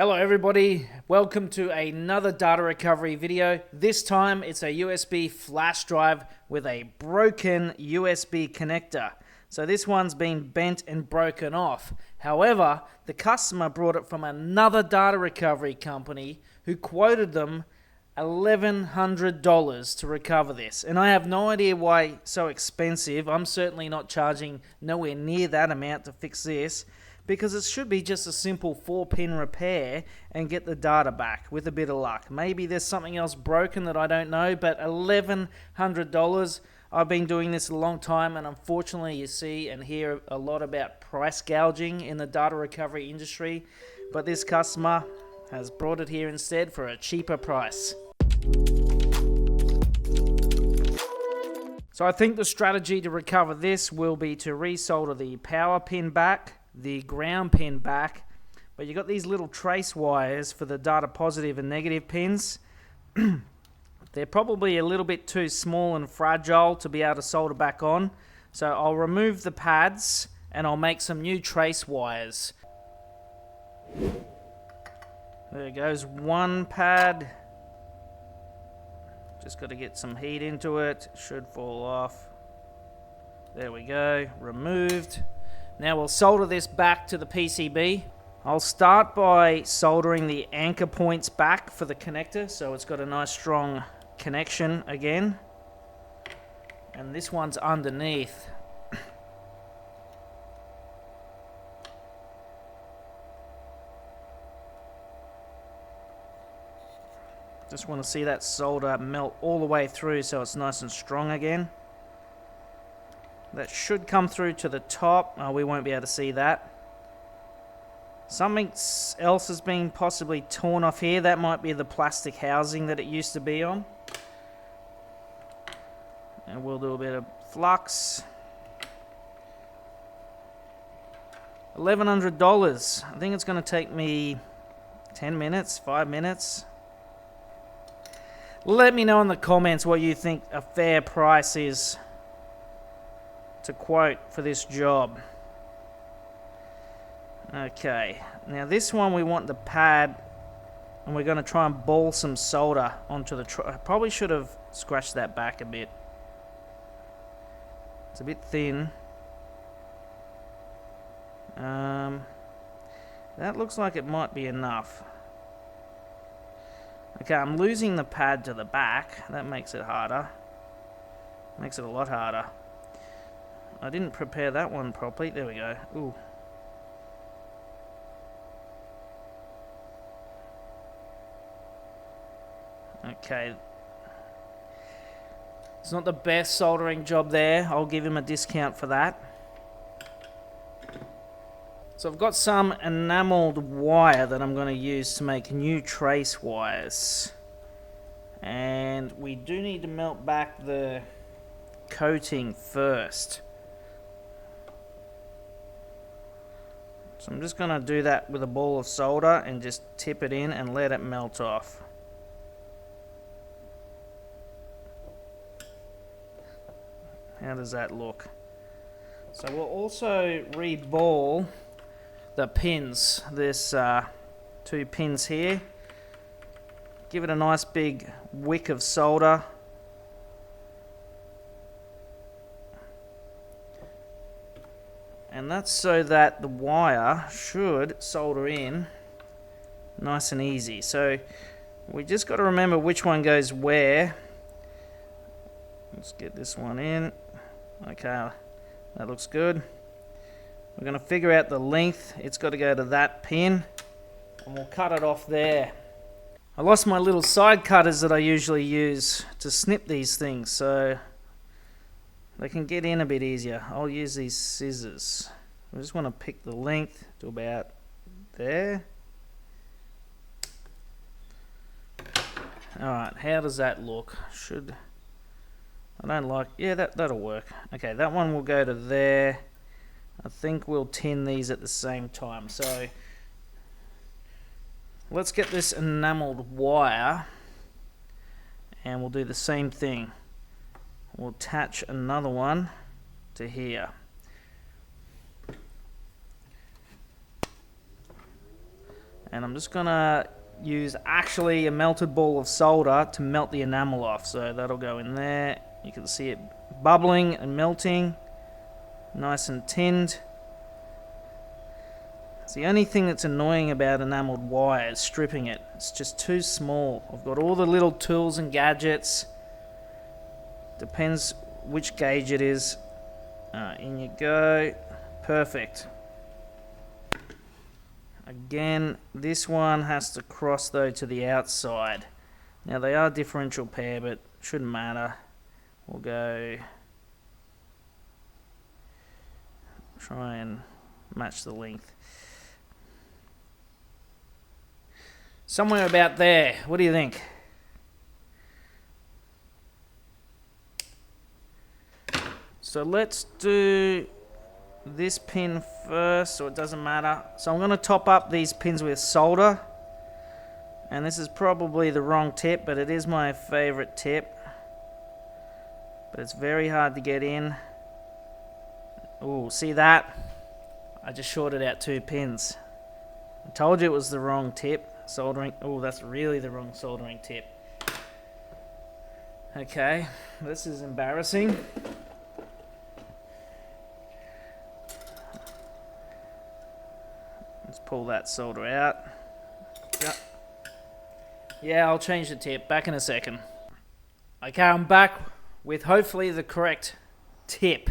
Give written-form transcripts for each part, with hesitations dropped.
Hello everybody, welcome to another data recovery video. This time it's a USB flash drive with a broken USB connector. So this one's been bent and broken off. However, the customer brought it from another data recovery company who quoted them $1,100 to recover this. And I have no idea why so expensive. I'm certainly not charging nowhere near that amount to fix this, because it should be just a simple 4-pin repair and get the data back with a bit of luck. Maybe there's something else broken that I don't know, but $1,100. I've been doing this a long time, and unfortunately you see and hear a lot about price gouging in the data recovery industry, but this customer has brought it here instead for a cheaper price. So I think the strategy to recover this will be to resolder the power pin back, the ground pin back, but you got these little trace wires for the data positive and negative pins. They're probably a little bit too small and fragile to be able to solder back on, so I'll remove the pads and I'll make some new trace wires. There goes one pad. Just got to get some heat into it. Should fall off. There we go, removed. Now we'll solder this back to the PCB. I'll start by soldering the anchor points back for the connector so it's got a nice strong connection again. And this one's underneath. Just want to see that solder melt all the way through so it's nice and strong again. That should come through to the top. Oh, we won't be able to see that. Something else has been possibly torn off here. That might be the plastic housing that it used to be on. And we'll do a bit of flux. $1,100. I think it's going to take me 10 minutes, 5 minutes. Let me know in the comments what you think a fair price is to quote for this job. Okay, now this one we want the pad, and we're going to try and ball some solder onto the I probably should have scratched that back a bit. It's a bit thin. That looks like it might be enough. Okay, I'm losing the pad to the back. That makes it harder. Makes it a lot harder. I didn't prepare that one properly. There we go. Ooh. Okay. It's not the best soldering job there. I'll give him a discount for that. So I've got some enameled wire that I'm going to use to make new trace wires. And we do need to melt back the coating first. So I'm just going to do that with a ball of solder and just tip it in and let it melt off. How does that look? So we'll also re-ball the pins. There's 2 pins here. Give it a nice big wick of solder. And that's so that the wire should solder in nice and easy. So we just got to remember which one goes where. Let's get this one in. Okay, that looks good. We're going to figure out the length. It's got to go to that pin, and we'll cut it off there. I lost my little side cutters that I usually use to snip these things, so they can get in a bit easier. I'll use these scissors. I just want to pick the length to about there. Alright, how does that look? I don't like... Yeah, that'll work. Okay, that one will go to there. I think we'll tin these at the same time. So let's get this enameled wire, and we'll do the same thing. We'll attach another one to here. And I'm just gonna use actually a melted ball of solder to melt the enamel off. So that'll go in there. You can see it bubbling and melting, nice and tinned. It's the only thing that's annoying about enameled wire is stripping it. It's just too small. I've got all the little tools and gadgets. Depends which gauge it is. In you go. Perfect. Again, this one has to cross though to the outside. Now they are differential pair, but shouldn't matter. We'll go try and match the length. Somewhere about there. What do you think? So let's do this pin first, so it doesn't matter. So I'm going to top up these pins with solder. And this is probably the wrong tip, but it is my favorite tip. But it's very hard to get in. Oh, see that? I just shorted out 2 pins. I told you it was the wrong tip. Soldering. Oh, that's really the wrong soldering tip. Okay, this is embarrassing. Let's pull that solder out. Yeah, I'll change the tip. Back in a second. Okay, I'm back with hopefully the correct tip.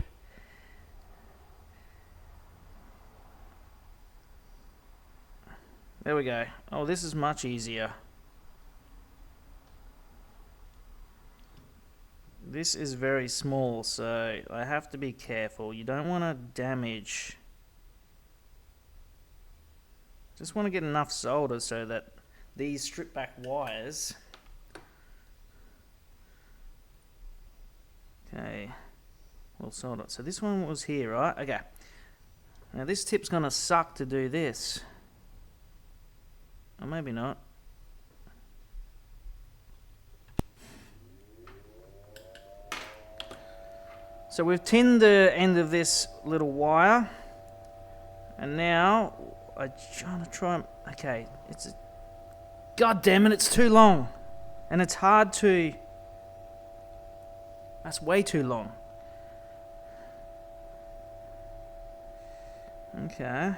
There we go. Oh, this is much easier. This is very small, so I have to be careful. You don't want to damage. Just want to get enough solder so that these strip back wires. Okay. Well, solder. So this one was here, right? Okay. Now this tip's going to suck to do this. Or maybe not. So we've tinned the end of this little wire. And now I'm trying to try and... Okay, God damn it, it's too long. And it's hard to... That's way too long. Okay.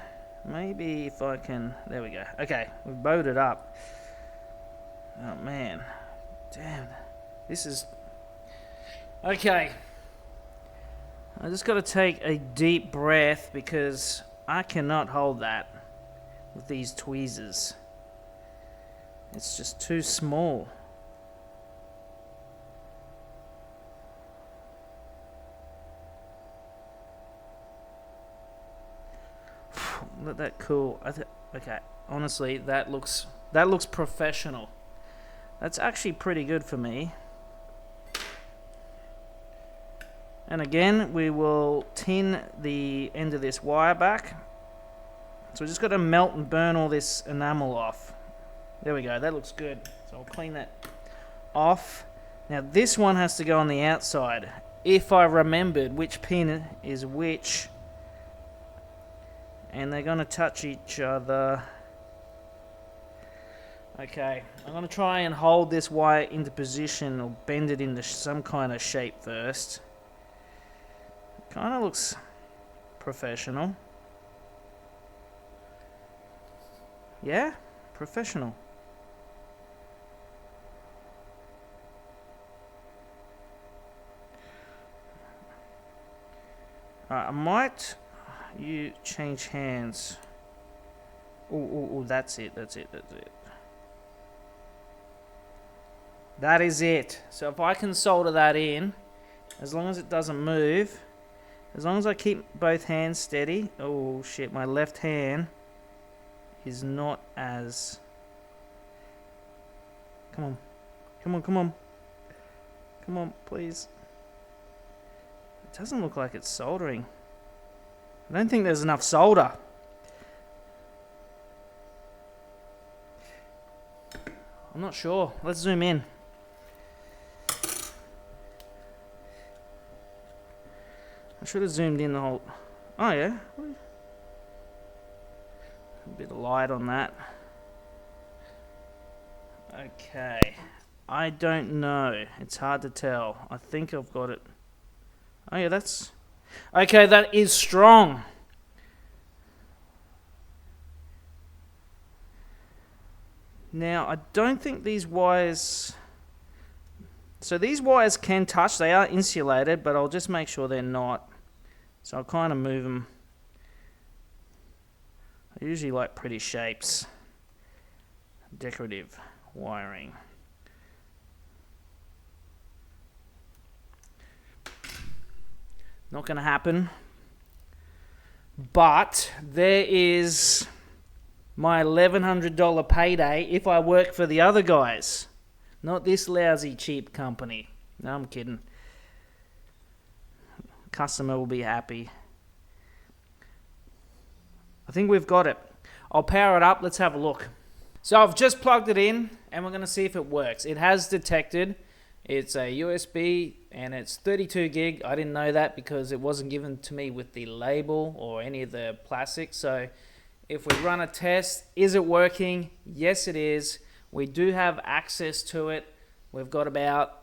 Maybe if I can... There we go. Okay, we've bowed it up. Oh, man. Damn. This is... Okay. I just got to take a deep breath because I cannot hold that with these tweezers. It's just too small. Let that cool. Okay, honestly, that looks professional. That's actually pretty good for me. And again, we will tin the end of this wire back. So we just got to melt and burn all this enamel off. There we go. That looks good. So I'll clean that off. Now this one has to go on the outside. If I remembered which pin is which. And they're going to touch each other. Okay, I'm going to try and hold this wire into position or bend it into some kind of shape first. Kind of looks professional. Yeah, professional. I might... You change hands. Oh, that's it. That is it. So if I can solder that in, as long as it doesn't move, as long as I keep both hands steady. Oh shit, my left hand is not as... Come on, please. It doesn't look like it's soldering. I don't think there's enough solder. I'm not sure. Let's zoom in. I should have zoomed in the whole... Oh yeah. A bit of light on that. Okay. I don't know. It's hard to tell. I think I've got it. Oh yeah, that's... Okay, that is strong. Now, I don't think these wires... So these wires can touch. They are insulated, but I'll just make sure they're not. So I'll kind of move them. I usually like pretty shapes. Decorative wiring. Not going to happen. But there is my $1,100 payday if I work for the other guys. Not this lousy cheap company. No, I'm kidding. Customer will be happy. I think we've got it. I'll power it up. Let's have a look. So I've just plugged it in and we're going to see if it works. It has detected. It's a USB and it's 32 gig. I didn't know that because it wasn't given to me with the label or any of the plastic. So if we run a test, is it working? Yes, it is. We do have access to it. We've got about,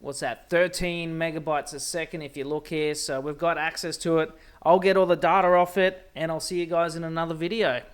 13 megabytes a second if you look here. So we've got access to it. I'll get all the data off it and I'll see you guys in another video.